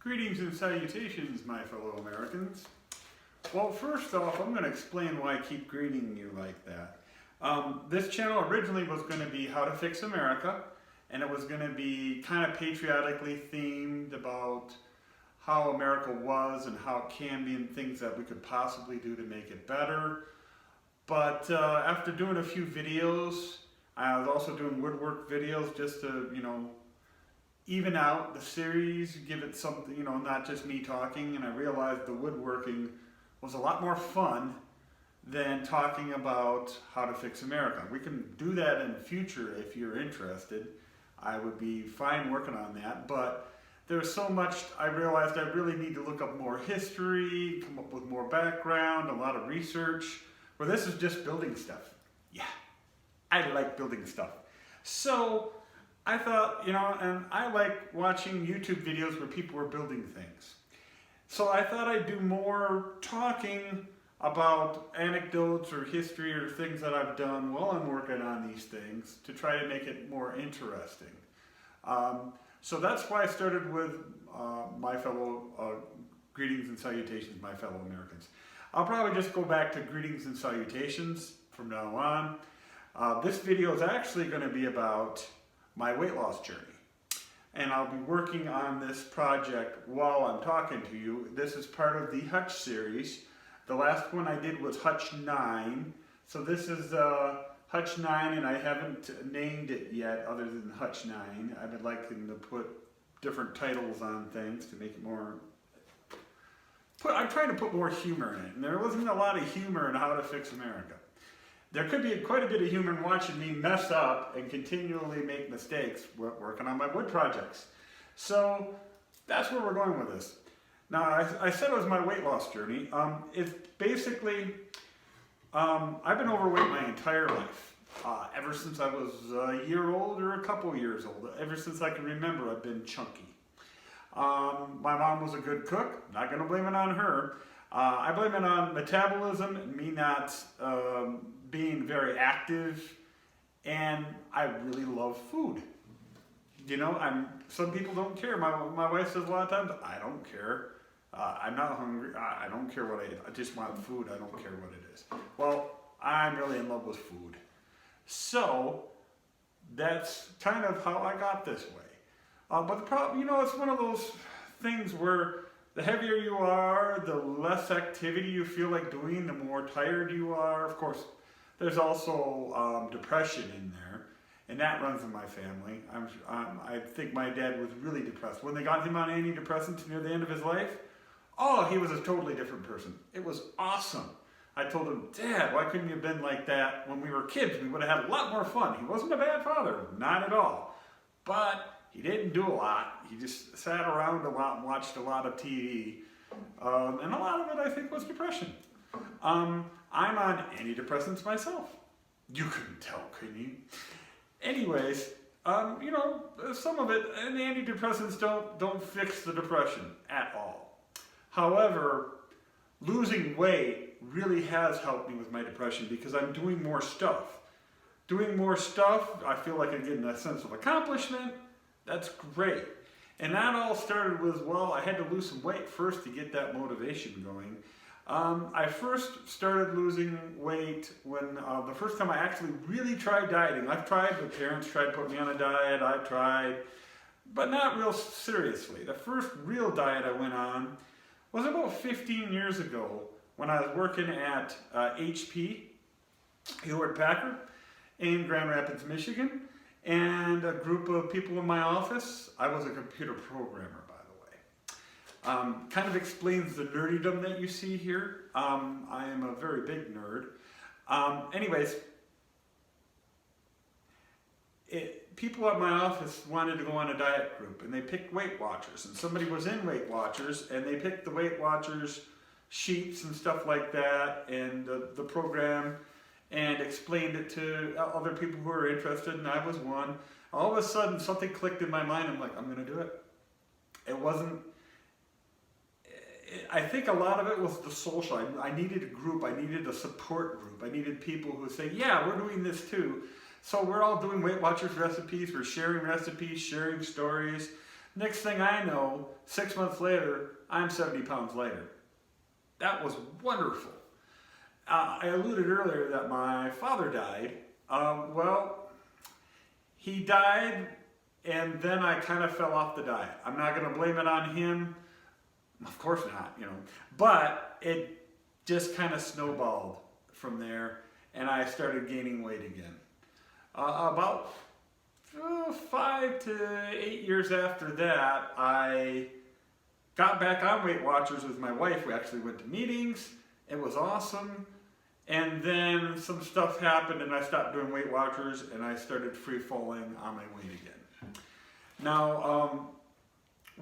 Greetings and salutations, my fellow Americans. Well, first off, I'm going to explain why I keep greeting you like that. This channel originally was going to be How to Fix America, and it was going to be kind of patriotically themed about how America was and how it can be and things that we could possibly do to make it better. But after doing a few videos, I was also doing woodwork videos just to, even out the series, give it something, not just me talking, and I realized the woodworking was a lot more fun than talking about how to fix America. We can do that in the future if you're interested. I would be fine working on that, but there's so much I realized I really need to look up more history, come up with more background, a lot of research, where this is just building stuff. Yeah, I like building stuff. So I thought, and I like watching YouTube videos where people are building things. So I thought I'd do more talking about anecdotes or history or things that I've done while I'm working on these things to try to make it more interesting. So that's why I started with my fellow greetings and salutations, my fellow Americans. I'll probably just go back to greetings and salutations from now on. This video is actually going to be about my weight loss journey. And I'll be working on this project while I'm talking to you. This is part of the Hutch series. The last one I did was Hutch 9. So this is Hutch 9, and I haven't named it yet other than Hutch 9. I've been liking to put different titles on things to make it more... I'm trying to put more humor in it. And there wasn't a lot of humor in How to Fix America. There could be quite a bit of humor in watching me mess up and continually make mistakes working on my wood projects. So that's where we're going with this. Now, I said it was my weight loss journey. It's basically, I've been overweight my entire life. Ever since I was a year old or a couple years old. Ever since I can remember, I've been chunky. My mom was a good cook. Not going to blame it on her. I blame it on metabolism and me not being very active, and I really love food. Some people don't care. My wife says a lot of times, I don't care. I'm not hungry. I don't care what I eat. I just want food. I don't care what it is. Well, I'm really in love with food. So that's kind of how I got this way. But the problem, it's one of those things where the heavier you are, the less activity you feel like doing, the more tired you are. Of course, there's also depression in there, and that runs in my family. I think my dad was really depressed. When they got him on antidepressants near the end of his life, he was a totally different person. It was awesome. I told him, Dad, why couldn't you have been like that when we were kids? We would have had a lot more fun. He wasn't a bad father, not at all. But he didn't do a lot. He just sat around a lot and watched a lot of TV. And a lot of it, I think, was depression. I'm on antidepressants myself. You couldn't tell, couldn't you? Anyways, some of it, and antidepressants don't fix the depression at all. However, losing weight really has helped me with my depression because I'm doing more stuff. Doing more stuff, I feel like I'm getting a sense of accomplishment. That's great. And that all started with, I had to lose some weight first to get that motivation going. I first started losing weight when the first time I actually really tried dieting. I've tried, my parents tried to put me on a diet, I tried, but not real seriously. The first real diet I went on was about 15 years ago when I was working at HP, Hewlett Packard, in Grand Rapids, Michigan. And a group of people in my office. I was a computer programmer, by the way. Kind of explains the nerdydom that you see here. I am a very big nerd. Anyways, people at my office wanted to go on a diet group, and they picked Weight Watchers. And somebody was in Weight Watchers, and they picked the Weight Watchers sheets and stuff like that, and the program, and explained it to other people who were interested, and I was one. All of a sudden, something clicked in my mind. I'm like, I'm going to do it. It wasn't... I think a lot of it was the social. I needed a group. I needed a support group. I needed people who would say, yeah, we're doing this too. So we're all doing Weight Watchers recipes. We're sharing recipes, sharing stories. Next thing I know, 6 months later, I'm 70 pounds lighter. That was wonderful. I alluded earlier that my father died. Well, he died and then I kind of fell off the diet. I'm not going to blame it on him. Of course not, you know. But it just kind of snowballed from there and I started gaining weight again. About 5 to 8 years after that, I got back on Weight Watchers with my wife. We actually went to meetings. It was awesome. And then some stuff happened and I stopped doing Weight Watchers and I started free falling on my weight again. Now,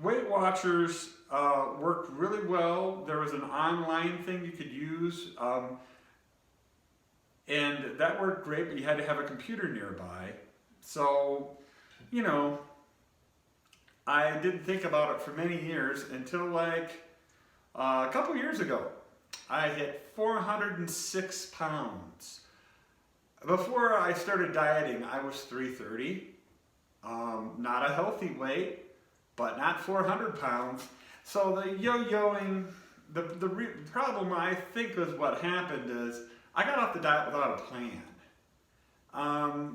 Weight Watchers worked really well. There was an online thing you could use. And that worked great, but you had to have a computer nearby. So, you know, I didn't think about it for many years until like a couple years ago. I hit 406 pounds. Before I started dieting, I was 330. Not a healthy weight, but not 400 pounds. So the yo-yoing, the problem I think is what happened is I got off the diet without a plan.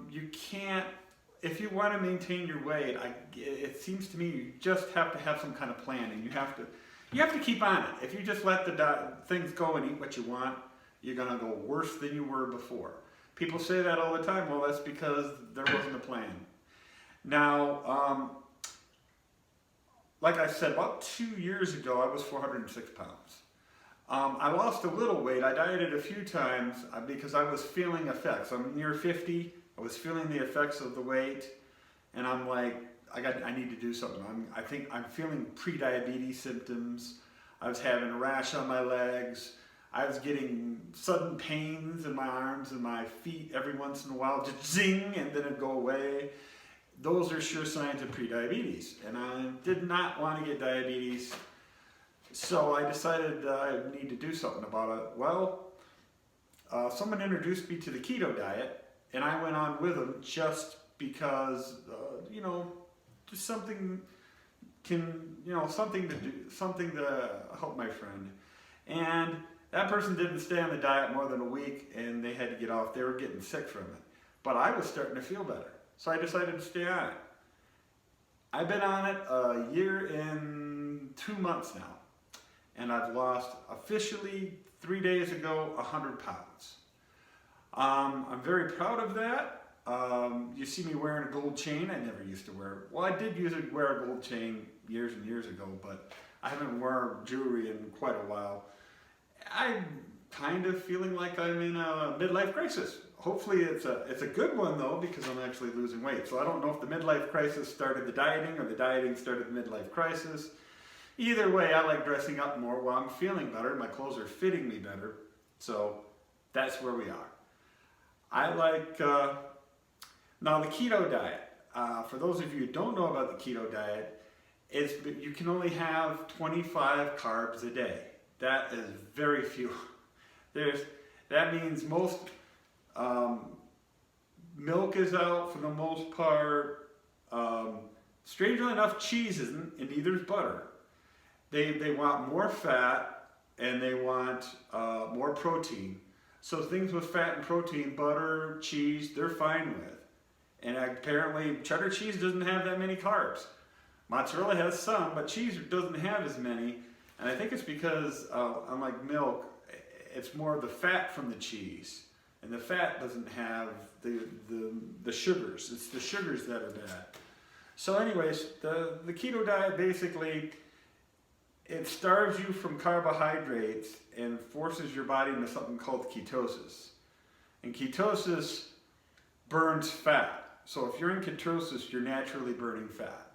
You can't, if you want to maintain your weight, it seems to me you just have to have some kind of plan, and you have to keep on it. If you just let the things go and eat what you want, you're going to go worse than you were before. People say that all the time. Well, that's because there wasn't a plan. Now, like I said, about 2 years ago, I was 406 pounds. I lost a little weight. I dieted a few times because I was feeling effects. I'm near 50. I was feeling the effects of the weight, and I'm like, I need to do something. I think I'm feeling pre-diabetes symptoms. I was having a rash on my legs. I was getting sudden pains in my arms and my feet every once in a while, just zing, and then it'd go away. Those are sure signs of pre-diabetes, and I did not want to get diabetes. So I decided I need to do something about it. Well, someone introduced me to the Keto Diet, and I went on with them just because, you know, just something something to do, something to help my friend. And that person didn't stay on the diet more than a week, and they had to get off. They were getting sick from it. But I was starting to feel better, so I decided to stay on it. I've been on it a year and 2 months now. And I've lost, officially 3 days ago, 100 pounds. I'm very proud of that. You see me wearing a gold chain. I never used to wear it. Well, I did wear a gold chain years and years ago, but I haven't worn jewelry in quite a while. I'm kind of feeling like I'm in a midlife crisis. Hopefully it's a good one though, because I'm actually losing weight. So I don't know if the midlife crisis started the dieting or the dieting started the midlife crisis. Either way, I like dressing up more while I'm feeling better. My clothes are fitting me better. So that's where we are. I like, now the Keto Diet. For those of you who don't know about the Keto Diet, you can only have 25 carbs a day. That is very few. That means most milk is out for the most part. Strangely enough, cheese isn't, and neither is butter. They want more fat and they want more protein. So things with fat and protein, butter, cheese, they're fine with. And apparently cheddar cheese doesn't have that many carbs. Mozzarella has some, but cheese doesn't have as many. And I think it's because, unlike milk, it's more the fat from the cheese. And the fat doesn't have the sugars. It's the sugars that are bad. So anyways, the Keto Diet basically, it starves you from carbohydrates and forces your body into something called ketosis. And ketosis burns fat. So if you're in ketosis, you're naturally burning fat.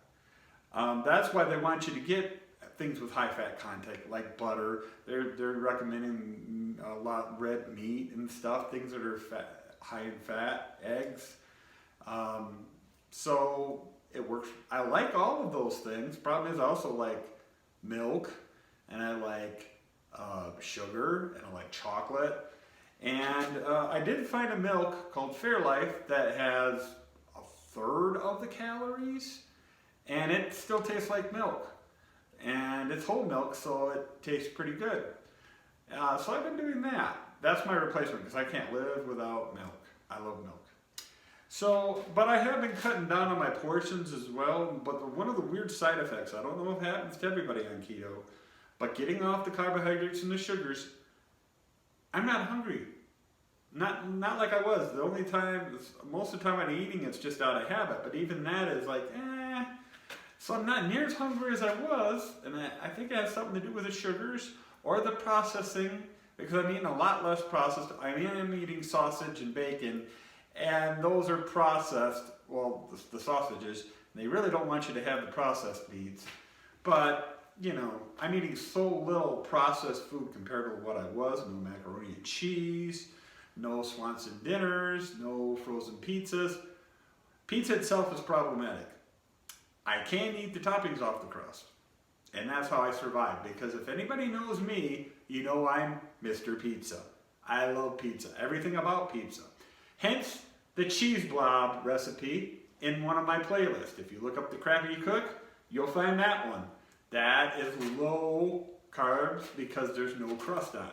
That's why they want you to get things with high fat content, like butter. They're recommending a lot red meat and stuff, things that are high in fat, eggs. So it works. I like all of those things. Problem is I also like milk, and I like sugar, and I like chocolate. And I did find a milk called Fairlife that has a third of the calories, and it still tastes like milk. And it's whole milk, so it tastes pretty good. So I've been doing that. That's my replacement because I can't live without milk. I love milk. So, but I have been cutting down on my portions as well. But one of the weird side effects, I don't know if it happens to everybody on keto, but getting off the carbohydrates and the sugars, I'm not hungry. Not like I was. The only time, most of the time I'm eating, it's just out of habit. But even that is like, So I'm not near as hungry as I was, and I think it has something to do with the sugars or the processing, because I'm eating a lot less processed. I am eating sausage and bacon, and those are processed, well, the sausages, they really don't want you to have the processed meats. But, you know, I'm eating so little processed food compared to what I was. No macaroni and cheese, no Swanson dinners, no frozen pizzas. Pizza itself is problematic. I can't eat the toppings off the crust. And that's how I survive. Because if anybody knows me, you know I'm Mr. Pizza. I love pizza. Everything about pizza. Hence, the cheese blob recipe in one of my playlists. If you look up the Crappy Cook, you'll find that one. That is low carbs because there's no crust on it.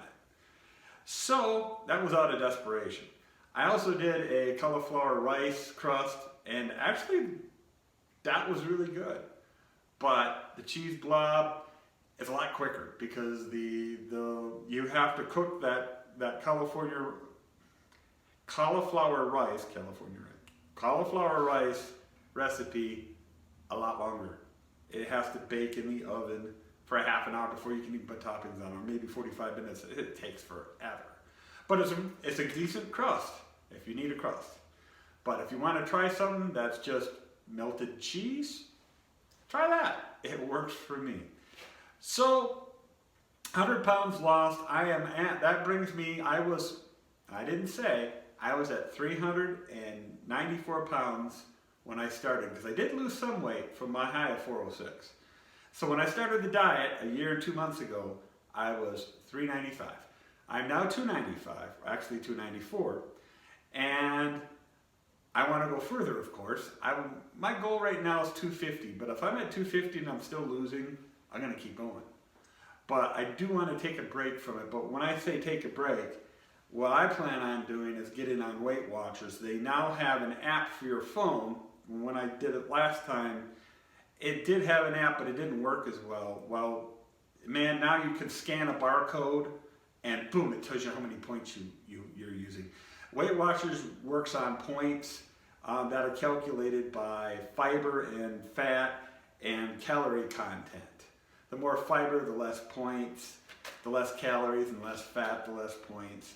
So, that was out of desperation. I also did a cauliflower rice crust, and actually, that was really good. But the cheese blob is a lot quicker because you have to cook that cauliflower rice recipe a lot longer. It has to bake in the oven for a half an hour before you can even put toppings on, or maybe 45 minutes. It takes forever. But it's a decent crust if you need a crust. But if you want to try something that's just melted cheese, try that. It works for me. So, 100 pounds lost. That brings me, I was at 394 pounds when I started, because I did lose some weight from my high of 406. So when I started the diet a year and 2 months ago, I was 395. I'm now 295, actually 294, and I want to go further, of course. My goal right now is 250, but if I'm at 250 and I'm still losing, I'm going to keep going. But I do want to take a break from it. But when I say take a break, what I plan on doing is getting on Weight Watchers. They now have an app for your phone. When I did it last time, it did have an app, but it didn't work as well. Well, man, now you can scan a barcode, and boom, it tells you how many points you're using. Weight Watchers works on points that are calculated by fiber and fat and calorie content. The more fiber, the less points, the less calories, and less fat, the less points.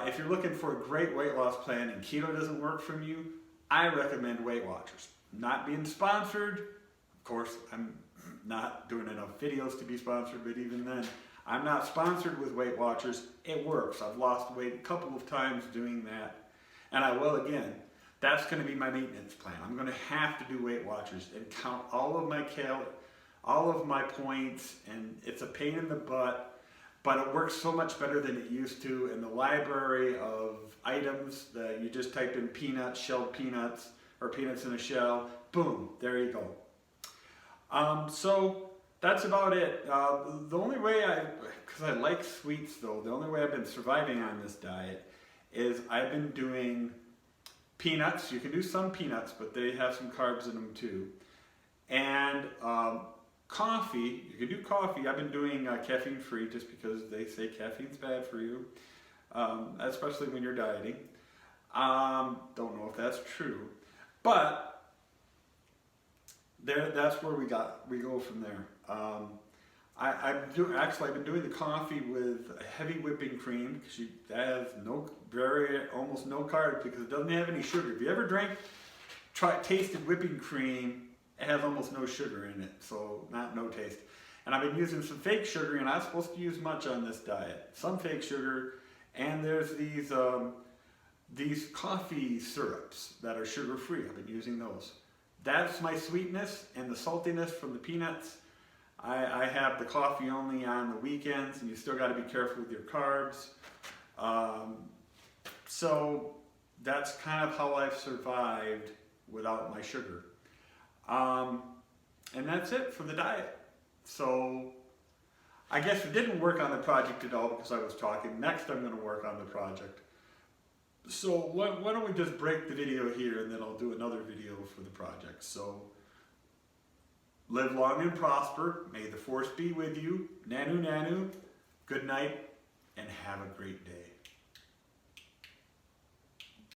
If you're looking for a great weight loss plan and keto doesn't work for you, I recommend Weight Watchers. Not being sponsored, of course, I'm not doing enough videos to be sponsored, but even then, I'm not sponsored with Weight Watchers. It works. I've lost weight a couple of times doing that, and I will again. That's going to be my maintenance plan. I'm going to have to do Weight Watchers and count all of my all of my points, and it's a pain in the butt, but it works so much better than it used to. In the library of items that you just type in peanuts, shelled peanuts, or peanuts in a shell, boom, there you go. So that's about it. The only way because I like sweets though, the only way I've been surviving on this diet is I've been doing peanuts. You can do some peanuts, but they have some carbs in them too. And coffee, you can do coffee. I've been doing caffeine free just because they say caffeine's bad for you, especially when you're dieting. Don't know if that's true, but that's where we go from there. I've been doing the coffee with heavy whipping cream because that has almost no carbs because it doesn't have any sugar. If you ever tasted whipping cream, it has almost no sugar in it, so no taste. And I've been using some fake sugar, and I'm not supposed to use much on this diet. Some fake sugar, and there's these coffee syrups that are sugar-free. I've been using those. That's my sweetness and the saltiness from the peanuts. I have the coffee only on the weekends, and you still got to be careful with your carbs. So that's kind of how I've survived without my sugar. And that's it for the diet. So I guess it didn't work on the project at all because I was talking. Next I'm going to work on the project. So why don't we just break the video here and then I'll do another video for the project. So live long and prosper. May the force be with you. Nanu nanu. Good night and have a great day.